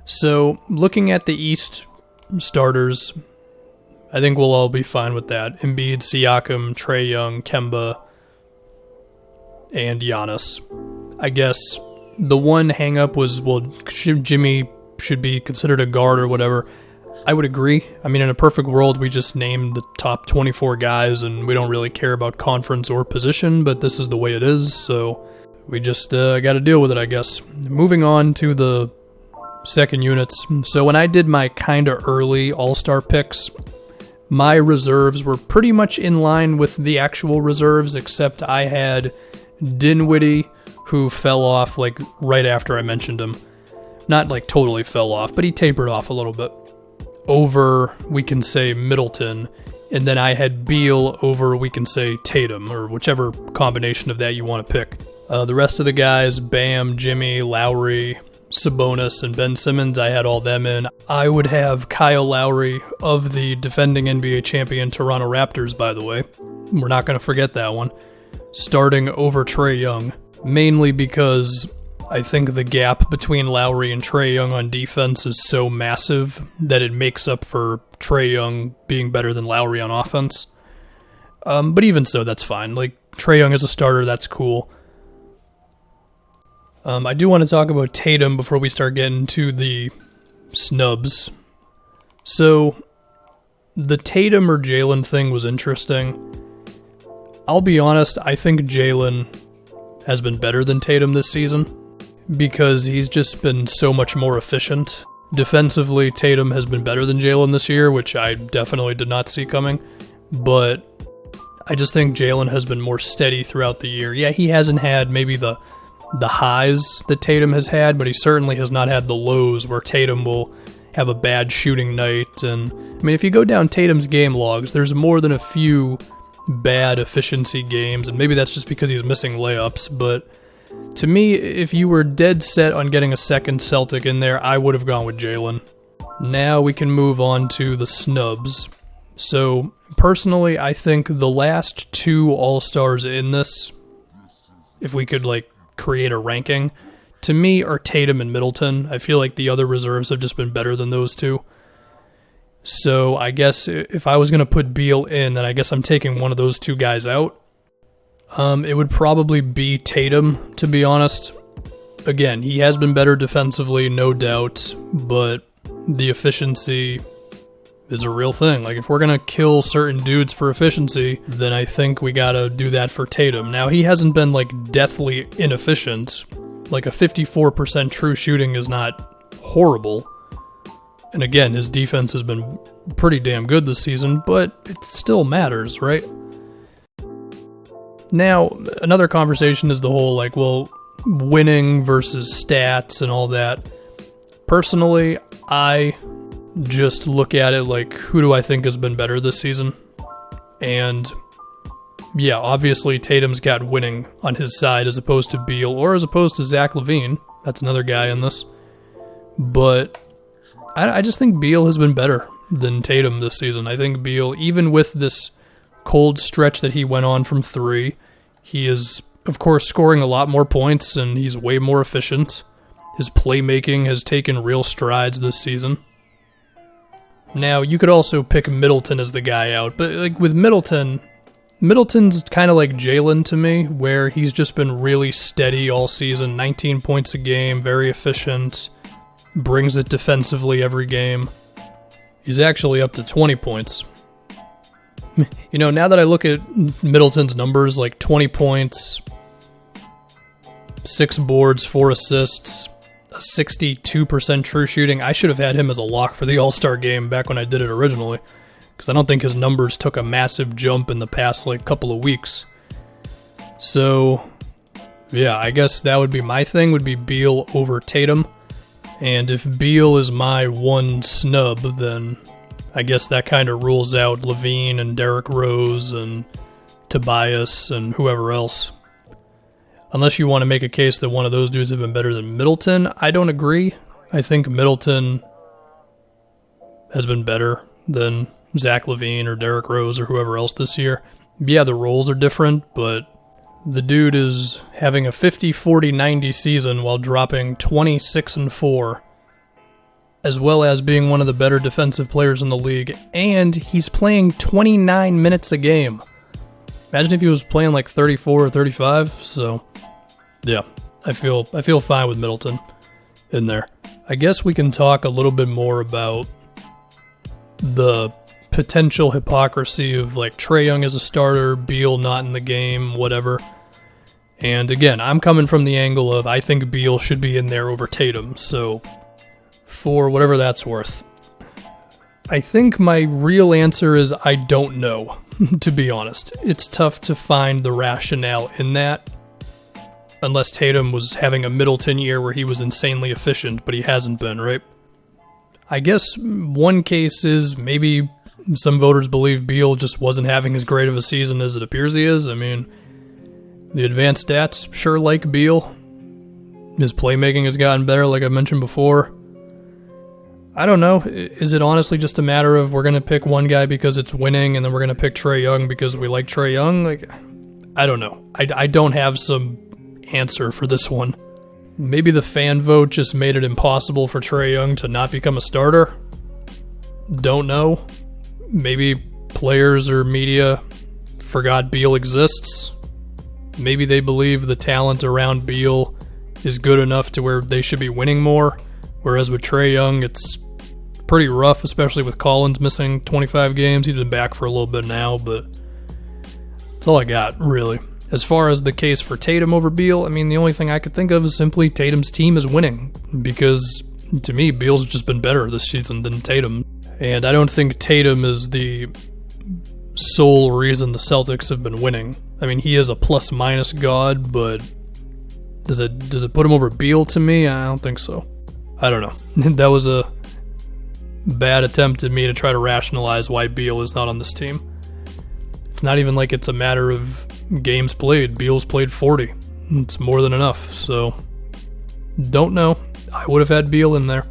So, looking at the East starters, I think we'll all be fine with that. Embiid, Siakam, Trae Young, Kemba, and Giannis. I guess the one hang-up was, well, Jimmy should be considered a guard or whatever. I would agree. I mean, in a perfect world, we just named the top 24 guys, and we don't really care about conference or position, but this is the way it is, so we just got to deal with it, I guess. Moving on to the second units. So when I did my kind of early all-star picks, my reserves were pretty much in line with the actual reserves, except I had Dinwiddie, who fell off like right after I mentioned him. Not like totally fell off, but he tapered off a little bit. Over, we can say, Middleton, and then I had Beal over, we can say, Tatum, or whichever combination of that you want to pick. The rest of the guys, Bam, Jimmy, Lowry, Sabonis, and Ben Simmons, I had all them in. I would have Kyle Lowry of the defending NBA champion Toronto Raptors, by the way. We're not going to forget that one. Starting over Trae Young, mainly because I think the gap between Lowry and Trae Young on defense is so massive that it makes up for Trae Young being better than Lowry on offense. But even so, that's fine. Like, Trae Young as a starter, that's cool. I do want to talk about Tatum before we start getting to the snubs. So, the Tatum or Jalen thing was interesting. I'll be honest, I think Jalen has been better than Tatum this season, because he's just been so much more efficient. Defensively, Tatum has been better than Jalen this year, which I definitely did not see coming, but I just think Jalen has been more steady throughout the year. Yeah, he hasn't had maybe the highs that Tatum has had, but he certainly has not had the lows where Tatum will have a bad shooting night. And I mean, if you go down Tatum's game logs, there's more than a few bad efficiency games, and maybe that's just because he's missing layups, but to me, if you were dead set on getting a second Celtic in there, I would have gone with Jalen. Now we can move on to the snubs. So, personally, I think the last two All-Stars in this, if we could, like, create a ranking, to me are Tatum and Middleton. I feel like the other reserves have just been better than those two. So, I guess if I was going to put Beal in, then I guess I'm taking one of those two guys out. It would probably be Tatum, to be honest. Again, he has been better defensively, no doubt, but the efficiency is a real thing. Like, if we're going to kill certain dudes for efficiency, then I think we got to do that for Tatum. Now, he hasn't been, like, deathly inefficient. Like, a 54% true shooting is not horrible. And again, his defense has been pretty damn good this season, but it still matters, right? Now, another conversation is the whole, like, well, winning versus stats and all that. Personally, I just look at it like, who do I think has been better this season? And, yeah, obviously Tatum's got winning on his side as opposed to Beal, or as opposed to Zach LaVine. That's another guy in this. But I just think Beal has been better than Tatum this season. I think Beal, even with this cold stretch that he went on from three, he is, of course, scoring a lot more points, and he's way more efficient. His playmaking has taken real strides this season. Now, you could also pick Middleton as the guy out, but like with Middleton's kind of like Jalen to me, where he's just been really steady all season, 19 points a game, very efficient, brings it defensively every game. He's actually up to 20 points. You know, now that I look at Middleton's numbers, like 20 points, 6 boards, 4 assists, a 62% true shooting, I should have had him as a lock for the All-Star game back when I did it originally, because I don't think his numbers took a massive jump in the past, like, couple of weeks. So, yeah, I guess that would be my thing, would be Beal over Tatum. And if Beal is my one snub, then I guess that kind of rules out LaVine and Derrick Rose and Tobias and whoever else. Unless you want to make a case that one of those dudes have been better than Middleton, I don't agree. I think Middleton has been better than Zach LaVine or Derrick Rose or whoever else this year. Yeah, the roles are different, but the dude is having a 50-40-90 season while dropping 26-4 as well as being one of the better defensive players in the league, and he's playing 29 minutes a game. Imagine if he was playing like 34 or 35, so yeah, I feel fine with Middleton in there. I guess we can talk a little bit more about the potential hypocrisy of like Trae Young as a starter, Beal not in the game, whatever. And again, I'm coming from the angle of I think Beal should be in there over Tatum, so for whatever that's worth. I think my real answer is I don't know, to be honest. It's tough to find the rationale in that, unless Tatum was having a Middleton year where he was insanely efficient, but he hasn't been, right? I guess one case is maybe some voters believe Beal just wasn't having as great of a season as it appears he is. I mean, the advanced stats sure like Beal. His playmaking has gotten better, like I mentioned before. I don't know. Is it honestly just a matter of we're going to pick one guy because it's winning and then we're going to pick Trae Young because we like Trae Young? Like, I don't know. I don't have some answer for this one. Maybe the fan vote just made it impossible for Trae Young to not become a starter? Don't know. Maybe players or media forgot Beal exists. Maybe they believe the talent around Beal is good enough to where they should be winning more. Whereas with Trae Young, it's pretty rough, especially with Collins missing 25 games. He's been back for a little bit now, but that's all I got, really. As far as the case for Tatum over Beal, I mean, the only thing I could think of is simply Tatum's team is winning. Because, to me, Beal's just been better this season than Tatum. And I don't think Tatum is the sole reason the Celtics have been winning. I mean, he is a plus-minus god, but does it put him over Beal to me? I don't think so. I don't know. That was a bad attempt at me to try to rationalize why Beal is not on this team. It's not even like it's a matter of games played. Beal's played 40. It's more than enough, so don't know. I would have had Beal in there.